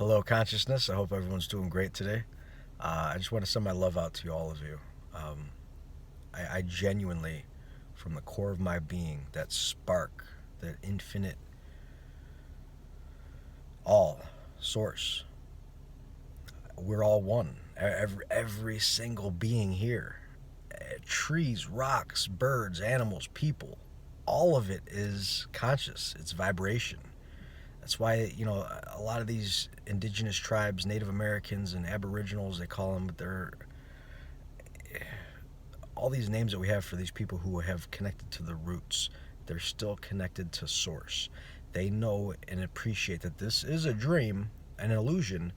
Hello, consciousness. I hope everyone's doing great today. I just want to send my love out to all of you. Um, I genuinely, from the core of my being, that spark, that infinite all source, we're all one. Every single being here, trees, rocks, birds, animals, people, all of it is conscious. It's vibration. That's why, a lot of these indigenous tribes, Native Americans and Aboriginals, they call them, they're all these names that we have for these people who have connected to the roots. They're still connected to source. They know and appreciate that this is a dream, an illusion,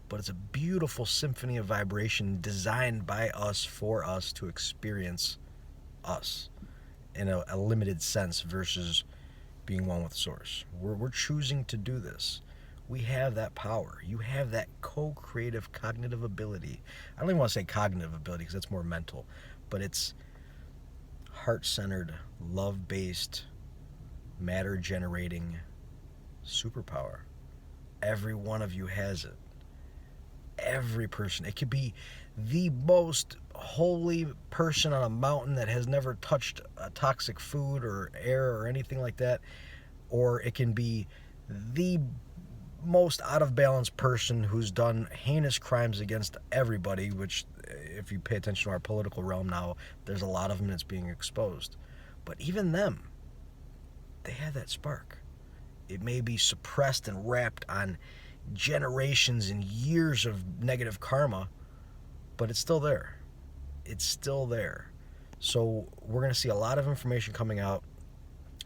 but it's a beautiful symphony of vibration designed by us for us to experience us in a limited sense versus being one with source. We're choosing to do this. We have that power. You have that co-creative cognitive ability. I don't even want to say cognitive ability because that's more mental, but it's heart-centered, love-based, matter-generating superpower. Every one of you has it. Every person. It could be the most holy person on a mountain that has never touched a toxic food or air or anything like that, or it can be the most out of balance person who's done heinous crimes against everybody, which, if you pay attention to our political realm now, there's a lot of them that's being exposed. But even them, they have that spark. It may be suppressed and wrapped on generations and years of negative karma, but it's still there. It's still there. So we're going to see a lot of information coming out.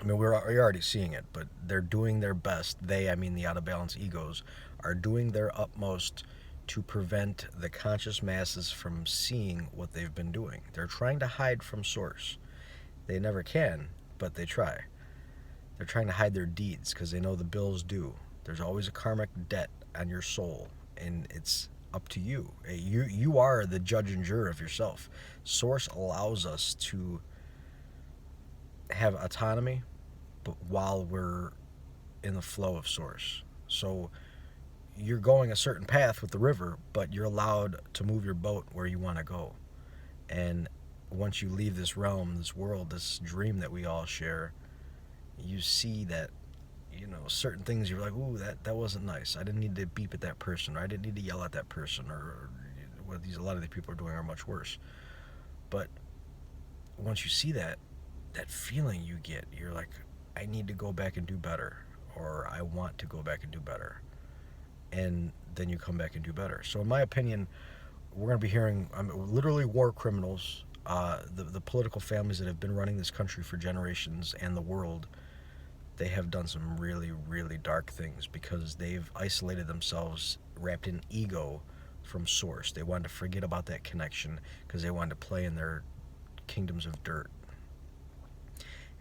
I mean, we're already seeing it, but they're doing their best. They, I mean the out of balance egos, are doing their utmost to prevent the conscious masses from seeing what they've been doing. They're trying to hide from source. They never can, but they try. They're trying to hide their deeds because they know the bills due. There's always a karmic debt on your soul, and it's up to you. You are the judge and juror of yourself. Source allows us to have autonomy, but while we're in the flow of source. So you're going a certain path with the river, but you're allowed to move your boat where you want to go. And once you leave this realm, this world, this dream that we all share, you see that, certain things you're like, ooh, that wasn't nice. I didn't need to beep at that person, or I didn't need to yell at that person, or what a lot of the people are doing are much worse. But once you see that feeling you get, you're like, I need to go back and do better, or I want to go back and do better. And then you come back and do better. So in my opinion, we're going to be hearing literally war criminals, the political families that have been running this country for generations and the world. They have done some really, really dark things because they've isolated themselves, wrapped in ego from source. They wanted to forget about that connection because they wanted to play in their kingdoms of dirt.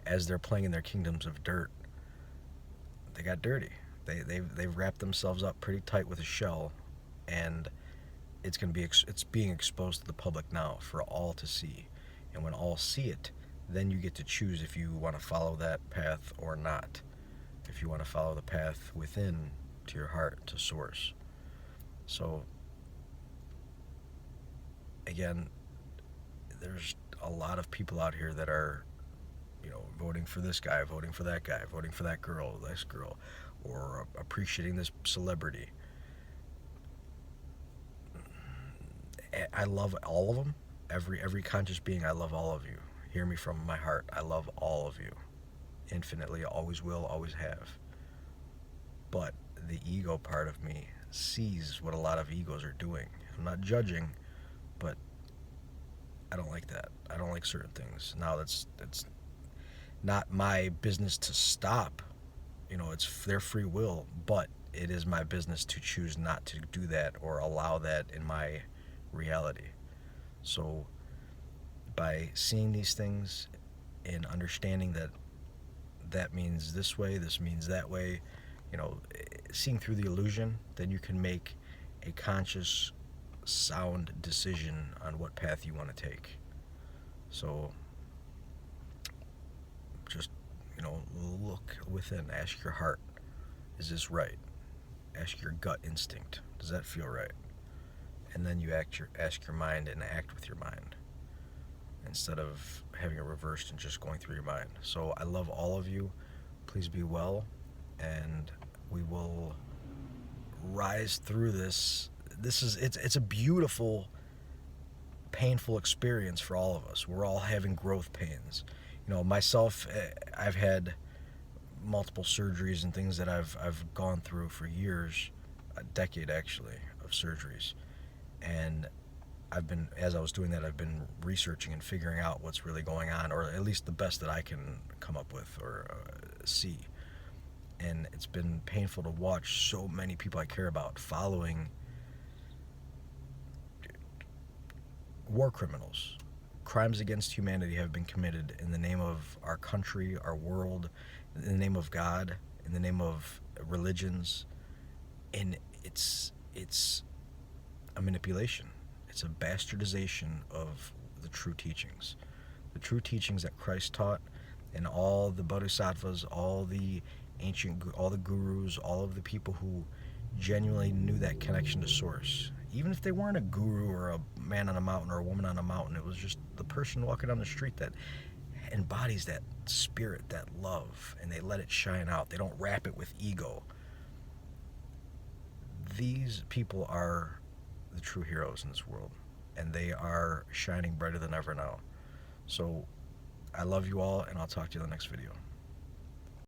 As they're playing in their kingdoms of dirt, they got dirty. They've wrapped themselves up pretty tight with a shell, and it's being exposed to the public now for all to see. And when all see it, then you get to choose if you want to follow that path or not. If you want to follow the path within to your heart, to source. So again, there's a lot of people out here that are, voting for this guy, voting for that guy, voting for that girl, this girl, or appreciating this celebrity. I love all of them. Every conscious being, I love all of you. Hear me from my heart. I love all of you. Infinitely, always will, always have. But the ego part of me sees what a lot of egos are doing. I'm not judging, but I don't like that. I don't like certain things. Now that's not my business to stop. It's their free will, but it is my business to choose not to do that or allow that in my reality. So by seeing these things and understanding that means this way, this means that way, seeing through the illusion, then you can make a conscious, sound decision on what path you want to take. So just, look within, ask your heart, is this right? ask your gut instinct. Does that feel right? And then you ask your mind and act with your mind, instead of having it reversed and just going through your mind. So I love all of you. Please be well, and we will rise through this. It's a beautiful, painful experience for all of us. We're all having growth pains. You know, myself, I've had multiple surgeries and things that I've gone through for years, a decade actually, of surgeries. And as I was doing that, I've been researching and figuring out what's really going on, or at least the best that I can come up with or see. And it's been painful to watch so many people I care about following war criminals. Crimes against humanity have been committed in the name of our country, our world, in the name of God, in the name of religions. And it's a manipulation. It's a bastardization of the true teachings. The true teachings that Christ taught, and all the bodhisattvas, all the gurus, all of the people who genuinely knew that connection to source. Even if they weren't a guru or a man on a mountain or a woman on a mountain, it was just the person walking down the street that embodies that spirit, that love, and they let it shine out. They don't wrap it with ego. These people are the true heroes in this world, and they are shining brighter than ever now. So I love you all, and I'll talk to you in the next video.